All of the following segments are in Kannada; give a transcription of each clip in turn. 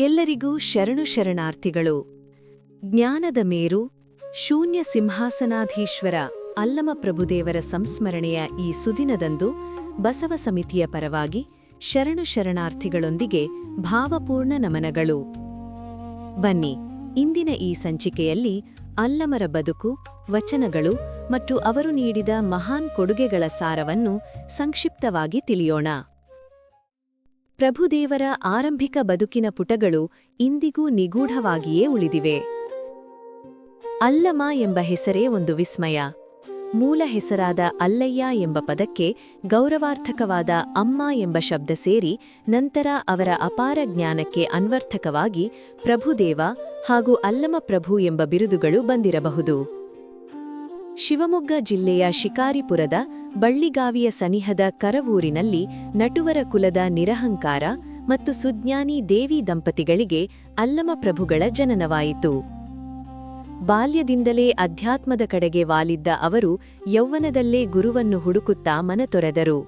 ಎಲ್ಲರಿಗೂ ಶರಣು ಶರಣಾರ್ಥಿಗಳು. ಜ್ಞಾನದ ಮೇರು ಶೂನ್ಯ ಸಿಂಹಾಸನಾಧೀಶ್ವರ ಅಲ್ಲಮ ಪ್ರಭುದೇವರ ಸಂಸ್ಮರಣೆಯ ಈ ಸುದಿನದಂದು ಬಸವ ಸಮಿತಿಯ ಪರವಾಗಿ ಶರಣು ಶರಣಾರ್ಥಿಗಳೊಂದಿಗೆ ಭಾವಪೂರ್ಣ ನಮನಗಳು. ಬನ್ನಿ, ಇಂದಿನ ಈ ಸಂಚಿಕೆಯಲ್ಲಿ ಅಲ್ಲಮರ ಬದುಕು, ವಚನಗಳು ಮತ್ತು ಅವರು ನೀಡಿದ ಮಹಾನ್ ಕೊಡುಗೆಗಳ ಸಾರವನ್ನು ಸಂಕ್ಷಿಪ್ತವಾಗಿ ತಿಳಿಯೋಣ. ಪ್ರಭುದೇವರ ಆರಂಭಿಕ ಬದುಕಿನ ಪುಟಗಳು ಇಂದಿಗೂ ನಿಗೂಢವಾಗಿಯೇ ಉಳಿದಿವೆ. ಅಲ್ಲಮ ಎಂಬ ಹೆಸರೇ ಒಂದು ವಿಸ್ಮಯ. ಮೂಲ ಹೆಸರಾದ ಅಲ್ಲಯ್ಯ ಎಂಬ ಪದಕ್ಕೆ ಗೌರವಾರ್ಥಕವಾದ ಅಮ್ಮ ಎಂಬ ಶಬ್ದ ಸೇರಿ ನಂತರ ಅವರ ಅಪಾರ ಜ್ಞಾನಕ್ಕೆ ಅನ್ವರ್ಥಕವಾಗಿ ಪ್ರಭುದೇವ ಹಾಗೂ ಅಲ್ಲಮ ಪ್ರಭು ಎಂಬ ಬಿರುದುಗಳು ಬಂದಿರಬಹುದು. ಶಿವಮೊಗ್ಗ ಜಿಲ್ಲೆಯ ಶಿಕಾರಿಪುರದ ಬಳ್ಳಿಗಾವಿಯ ಸನಿಹದ ಕರವೂರಿನಲ್ಲಿ ನಟುವರ ಕುಲದ ನಿರಹಂಕಾರ ಮತ್ತು ಸುಜ್ಞಾನಿ ದೇವಿ ದಂಪತಿಗಳಿಗೆ ಅಲ್ಲಮ ಪ್ರಭುಗಳ ಜನನವಾಯಿತು. ಬಾಲ್ಯದಿಂದಲೇ ಅಧ್ಯಾತ್ಮದ ಕಡೆಗೆ ವಾಲಿದ್ದ ಅವರು ಯೌವನದಲ್ಲೇ ಗುರುವನ್ನು ಹುಡುಕುತ್ತಾ ಮನತೊರೆದರು.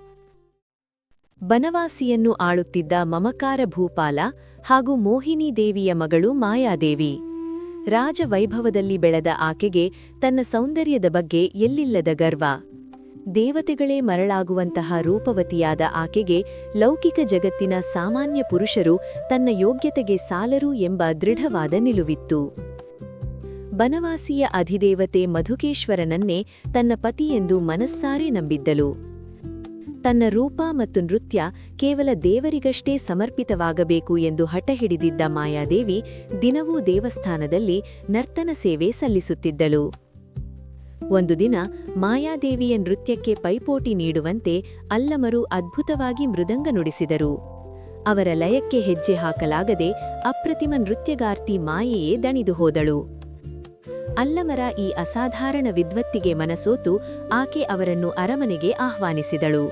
ಬನವಾಸಿಯನ್ನು ಆಳುತ್ತಿದ್ದ ಮಮಕಾರ ಭೂಪಾಲ ಹಾಗೂ ಮೋಹಿನಿ ದೇವಿಯ ಮಗಳು ಮಾಯಾದೇವಿ. ರಾಜವೈಭವದಲ್ಲಿ ಬೆಳೆದ ಆಕೆಗೆ ತನ್ನ ಸೌಂದರ್ಯದ ಬಗ್ಗೆ ಎಲ್ಲಿಲ್ಲದ ಗರ್ವ. ದೇವತೆಗಳೇ ಮರಳಾಗುವಂತಹ ರೂಪವತಿಯಾದ ಆಕೆಗೆ ಲೌಕಿಕ ಜಗತ್ತಿನ ಸಾಮಾನ್ಯ ಪುರುಷರು ತನ್ನ ಯೋಗ್ಯತೆಗೆ ಸಾಲರು ಎಂಬ ದೃಢವಾದ ನಿಲುವಿತ್ತು. ಬನವಾಸಿಯ ಅಧಿದೇವತೆ ಮಧುಕೇಶ್ವರನನ್ನೇ ತನ್ನ ಪತಿಯೆಂದು ಮನಸ್ಸಾರೆ ನಂಬಿದ್ದಳು. ತನ್ನ ರೂಪ ಮತ್ತು ನೃತ್ಯ ಕೇವಲ ದೇವರಿಗಷ್ಟೇ ಸಮರ್ಪಿತವಾಗಬೇಕು ಎಂದು ಹಠಹಿಡಿದಿದ್ದ ಮಾಯಾದೇವಿ ದಿನವೂ ದೇವಸ್ಥಾನದಲ್ಲಿ ನರ್ತನ ಸೇವೆ ಸಲ್ಲಿಸುತ್ತಿದ್ದಳು. ಒಂದು ದಿನ ಮಾಯಾದೇವಿಯ ನೃತ್ಯಕ್ಕೆ ಪೈಪೋಟಿ ನೀಡುವಂತೆ ಅಲ್ಲಮರು ಅದ್ಭುತವಾಗಿ ಮೃದಂಗ ನುಡಿಸಿದರು. ಅವರ ಲಯಕ್ಕೆ ಹೆಜ್ಜೆ ಹಾಕಲಾಗದೆ ಅಪ್ರತಿಮ ನೃತ್ಯಗಾರ್ತಿ ಮಾಯೆಯೇ ದಣಿದು ಹೋದಳು. ಅಲ್ಲಮರ ಈ ಅಸಾಧಾರಣ ವಿದ್ವತ್ತಿಗೆ ಮನಸೋತು ಆಕೆ ಅವರನ್ನು ಅರಮನೆಗೆ ಆಹ್ವಾನಿಸಿದಳು.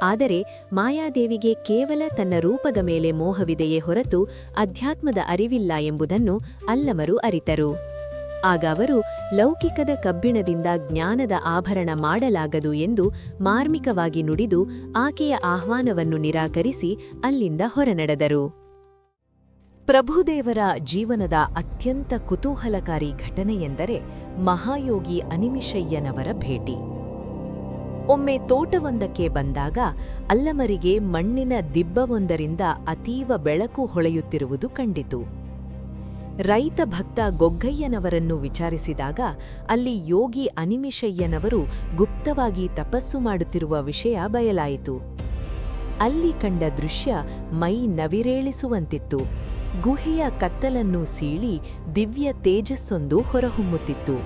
ಆದರೆ ಮಾಯಾದೇವಿಗೆ ಕೇವಲ ತನ್ನ ರೂಪದ ಮೇಲೆ ಮೋಹವಿದೆಯೇ ಹೊರತು ಅಧ್ಯಾತ್ಮದ ಅರಿವಿಲ್ಲ ಎಂಬುದನ್ನು ಅಲ್ಲಮರು ಅರಿತರು. ಆಗ ಅವರು ಲೌಕಿಕದ ಕಬ್ಬಿಣದಿಂದ ಜ್ಞಾನದ ಆಭರಣ ಮಾಡಲಾಗದು ಎಂದು ಮಾರ್ಮಿಕವಾಗಿ ನುಡಿದು ಆಕೆಯ ಆಹ್ವಾನವನ್ನು ನಿರಾಕರಿಸಿ ಅಲ್ಲಿಂದ ಹೊರನಡೆದರು. ಪ್ರಭುದೇವರ ಜೀವನದ ಅತ್ಯಂತ ಕುತೂಹಲಕಾರಿ ಘಟನೆಯೆಂದರೆ ಮಹಾಯೋಗಿ ಅನಿಮಿಷಯ್ಯನವರ ಭೇಟಿ. ಒಮ್ಮೆ ತೋಟವೊಂದಕ್ಕೆ ಬಂದಾಗ ಅಲ್ಲಮರಿಗೆ ಮಣ್ಣಿನ ದಿಬ್ಬವೊಂದರಿಂದ ಅತೀವ ಬೆಳಕು ಹೊಳೆಯುತ್ತಿರುವುದು ಕಂಡಿತು. ರೈತ ಭಕ್ತ ಗೊಗ್ಗಯ್ಯನವರನ್ನು ವಿಚಾರಿಸಿದಾಗ ಅಲ್ಲಿ ಯೋಗಿ ಅನಿಮಿಷಯ್ಯನವರು ಗುಪ್ತವಾಗಿ ತಪಸ್ಸು ಮಾಡುತ್ತಿರುವ ವಿಷಯ ಬಯಲಾಯಿತು. ಅಲ್ಲಿ ಕಂಡ ದೃಶ್ಯ ಮೈ ನವಿರೇಳಿಸುವಂತಿತ್ತು. ಗುಹೆಯ ಕತ್ತಲನ್ನು ಸೀಳಿ ದಿವ್ಯ ತೇಜಸ್ಸೊಂದು ಹೊರಹೊಮ್ಮುತ್ತಿತ್ತು.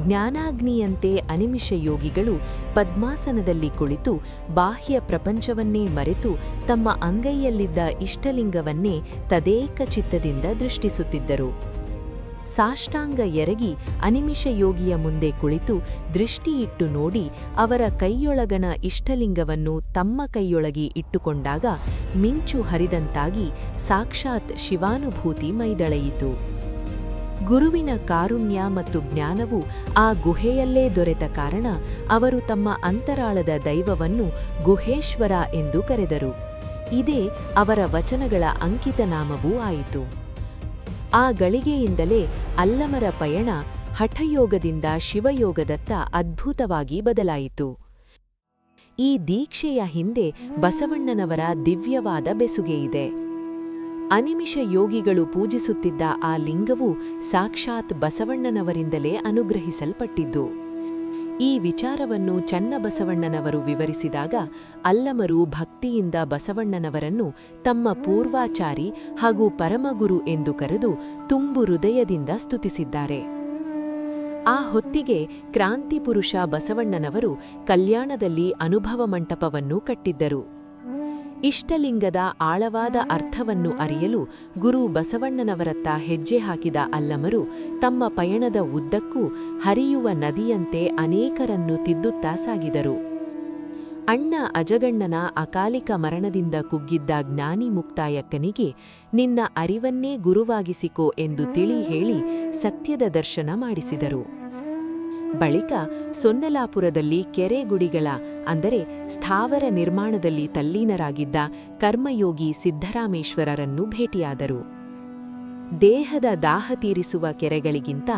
ಜ್ಞಾನಾಗ್ನಿಯಂತೆ ಅನಿಮಿಷ ಯೋಗಿಗಳು ಪದ್ಮಾಸನದಲ್ಲಿ ಕುಳಿತು ಬಾಹ್ಯ ಪ್ರಪಂಚವನ್ನೇ ಮರೆತು ತಮ್ಮ ಅಂಗೈಯಲ್ಲಿದ್ದ ಇಷ್ಟಲಿಂಗವನ್ನೇ ತದೇಕ ಚಿತ್ತದಿಂದ ದೃಷ್ಟಿಸುತ್ತಿದ್ದರು. ಸಾಷ್ಟಾಂಗ ಎರಗಿ ಅನಿಮಿಷ ಯೋಗಿಯ ಮುಂದೆ ಕುಳಿತು ದೃಷ್ಟಿಯಿಟ್ಟು ನೋಡಿ ಅವರ ಕೈಯೊಳಗಣ ಇಷ್ಟಲಿಂಗವನ್ನು ತಮ್ಮ ಕೈಯೊಳಗೆ ಇಟ್ಟುಕೊಂಡಾಗ ಮಿಂಚು ಹರಿದಂತಾಗಿ ಸಾಕ್ಷಾತ್ ಶಿವಾನುಭೂತಿ ಮೈದಳೆಯಿತು. ಗುರುವಿನ ಕಾರುಣ್ಯ ಮತ್ತು ಜ್ಞಾನವು ಆ ಗುಹೆಯಲ್ಲೇ ದೊರೆತ ಕಾರಣ ಅವರು ತಮ್ಮ ಅಂತರಾಳದ ದೈವವನ್ನು ಗುಹೇಶ್ವರ ಎಂದು ಕರೆದರು. ಇದೇ ಅವರ ವಚನಗಳ ಅಂಕಿತನಾಮವೂ ಆಯಿತು. ಆ ಗಳಿಗೆಯಿಂದಲೇ ಅಲ್ಲಮರ ಪಯಣ ಹಠಯೋಗದಿಂದ ಶಿವಯೋಗದತ್ತ ಅದ್ಭುತವಾಗಿ ಬದಲಾಯಿತು. ಈ ದೀಕ್ಷೆಯ ಹಿಂದೆ ಬಸವಣ್ಣನವರ ದಿವ್ಯವಾದ ಬೆಸುಗೆಯಿದೆ. ಅನಿಮಿಷ ಯೋಗಿಗಳು ಪೂಜಿಸುತ್ತಿದ್ದ ಆ ಲಿಂಗವು ಸಾಕ್ಷಾತ್ ಬಸವಣ್ಣನವರಿಂದಲೇ ಅನುಗ್ರಹಿಸಲ್ಪಟ್ಟಿದ್ದು. ಈ ವಿಚಾರವನ್ನು ಚನ್ನಬಸವಣ್ಣನವರು ವಿವರಿಸಿದಾಗ ಅಲ್ಲಮರು ಭಕ್ತಿಯಿಂದ ಬಸವಣ್ಣನವರನ್ನು ತಮ್ಮ ಪೂರ್ವಾಚಾರಿ ಹಾಗೂ ಪರಮಗುರು ಎಂದು ಕರೆದು ತುಂಬು ಹೃದಯದಿಂದ ಸ್ತುತಿಸಿದ್ದಾರೆ. ಆ ಹೊತ್ತಿಗೆ ಕ್ರಾಂತಿಪುರುಷ ಬಸವಣ್ಣನವರು ಕಲ್ಯಾಣದಲ್ಲಿ ಅನುಭವ ಮಂಟಪವನ್ನು ಕಟ್ಟಿದ್ದರು. ಇಷ್ಟಲಿಂಗದ ಆಳವಾದ ಅರ್ಥವನ್ನು ಅರಿಯಲು ಗುರು ಬಸವಣ್ಣನವರತ್ತ ಹೆಜ್ಜೆ ಹಾಕಿದ ಅಲ್ಲಮರು ತಮ್ಮ ಪಯಣದ ಉದ್ದಕ್ಕೂ ಹರಿಯುವ ನದಿಯಂತೆ ಅನೇಕರನ್ನು ತಿದ್ದುತ್ತಾ ಸಾಗಿದರು. ಅಣ್ಣ ಅಜಗಣ್ಣನ ಅಕಾಲಿಕ ಮರಣದಿಂದ ಕುಗ್ಗಿದ್ದ ಜ್ಞಾನಿ ಮುಕ್ತಾಯಕ್ಕನಿಗೆ ನಿನ್ನ ಅರಿವನ್ನೇ ಗುರುವಾಗಿಸಿಕೋ ಎಂದು ತಿಳಿ ಹೇಳಿ ಸತ್ಯದ ದರ್ಶನ ಮಾಡಿಸಿದರು. ಬಳಿಕ ಸೊನ್ನಲಾಪುರದಲ್ಲಿ ಕೆರೆಗುಡಿಗಳ ಅಂದರೆ ಸ್ಥಾವರ ನಿರ್ಮಾಣದಲ್ಲಿ ತಲ್ಲೀನರಾಗಿದ್ದ ಕರ್ಮಯೋಗಿ ಸಿದ್ಧರಾಮೇಶ್ವರರನ್ನು ಭೇಟಿಯಾದರು. ದೇಹದ ದಾಹ ತೀರಿಸುವ ಕೆರೆಗಳಿಗಿಂತ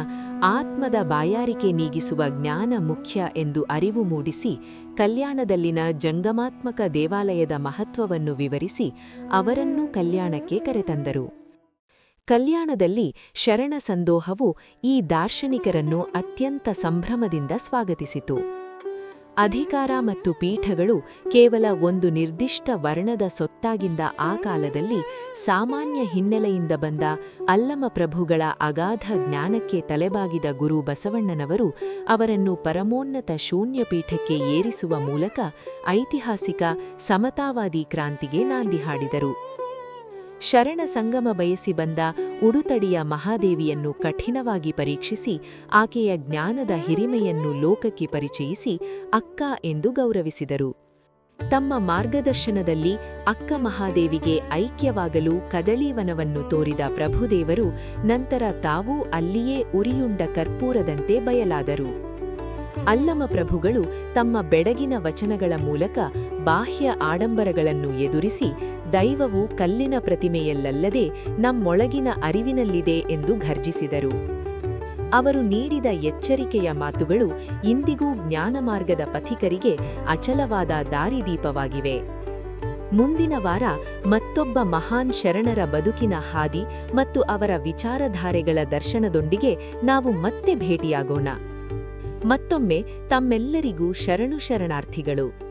ಆತ್ಮದ ಬಾಯಾರಿಕೆ ನೀಗಿಸುವ ಜ್ಞಾನ ಮುಖ್ಯ ಎಂದು ಅರಿವು ಮೂಡಿಸಿ ಕಲ್ಯಾಣದಲ್ಲಿನ ಜಂಗಮಾತ್ಮಕ ದೇವಾಲಯದ ಮಹತ್ವವನ್ನು ವಿವರಿಸಿ ಅವರನ್ನೂ ಕಲ್ಯಾಣಕ್ಕೆ ಕರೆತಂದರು. ಕಲ್ಯಾಣದಲ್ಲಿ ಶರಣ ಸಂದೋಹವು ಈ ದಾರ್ಶನಿಕರನ್ನು ಅತ್ಯಂತ ಸಂಭ್ರಮದಿಂದ ಸ್ವಾಗತಿಸಿತು. ಅಧಿಕಾರ ಮತ್ತು ಪೀಠಗಳು ಕೇವಲ ಒಂದು ನಿರ್ದಿಷ್ಟ ವರ್ಣದ ಸೊತ್ತಾಗಿದ್ದ ಆ ಕಾಲದಲ್ಲಿ ಸಾಮಾನ್ಯ ಹಿನ್ನೆಲೆಯಿಂದ ಬಂದ ಅಲ್ಲಮಪ್ರಭುಗಳ ಅಗಾಧ ಜ್ಞಾನಕ್ಕೆ ತಲೆಬಾಗಿದ ಗುರು ಬಸವಣ್ಣನವರು ಅವರನ್ನು ಪರಮೋನ್ನತ ಶೂನ್ಯಪೀಠಕ್ಕೆ ಏರಿಸುವ ಮೂಲಕ ಐತಿಹಾಸಿಕ ಸಮತಾವಾದಿ ಕ್ರಾಂತಿಗೆ ನಾಂದಿ ಹಾಡಿದರು. ಶರಣ ಸಂಗಮ ಬಯಸಿ ಬಂದ ಉಡುತಡಿಯ ಮಹಾದೇವಿಯನ್ನು ಕಠಿಣವಾಗಿ ಪರೀಕ್ಷಿಸಿ ಆಕೆಯ ಜ್ಞಾನದ ಹಿರಿಮೆಯನ್ನು ಲೋಕಕ್ಕೆ ಪರಿಚಯಿಸಿ ಅಕ್ಕ ಎಂದು ಗೌರವಿಸಿದರು. ತಮ್ಮ ಮಾರ್ಗದರ್ಶನದಲ್ಲಿ ಅಕ್ಕ ಮಹಾದೇವಿಗೆ ಐಕ್ಯವಾಗಲು ಕದಳೀವನವನ್ನು ತೋರಿದ ಪ್ರಭುದೇವರು ನಂತರ ತಾವೂ ಅಲ್ಲಿಯೇ ಉರಿಯುಂಡ ಕರ್ಪೂರದಂತೆ ಬಯಲಾದರು. ಅಲ್ಲಮಪ್ರಭುಗಳು ತಮ್ಮ ಬೆಡಗಿನ ವಚನಗಳ ಮೂಲಕ ಬಾಹ್ಯ ಆಡಂಬರಗಳನ್ನು ಎದುರಿಸಿ ದೈವವು ಕಲ್ಲಿನ ಪ್ರತಿಮೆಯಲ್ಲದೆ ನಮ್ಮೊಳಗಿನ ಅರಿವಿನಲ್ಲಿದೆ ಎಂದು ಘರ್ಜಿಸಿದರು. ಅವರು ನೀಡಿದ ಎಚ್ಚರಿಕೆಯ ಮಾತುಗಳು ಇಂದಿಗೂ ಜ್ಞಾನಮಾರ್ಗದ ಪಥಿಕರಿಗೆ ಅಚಲವಾದ ದಾರಿದೀಪವಾಗಿವೆ. ಮುಂದಿನ ವಾರ ಮತ್ತೊಬ್ಬ ಮಹಾನ್ ಶರಣರ ಬದುಕಿನ ಹಾದಿ ಮತ್ತು ಅವರ ವಿಚಾರಧಾರೆಗಳ ದರ್ಶನದೊಂದಿಗೆ ನಾವು ಮತ್ತೆ ಭೇಟಿಯಾಗೋಣ. ಮತ್ತೊಮ್ಮೆ ತಮ್ಮೆಲ್ಲರಿಗೂ ಶರಣಾರ್ಥಿಗಳು.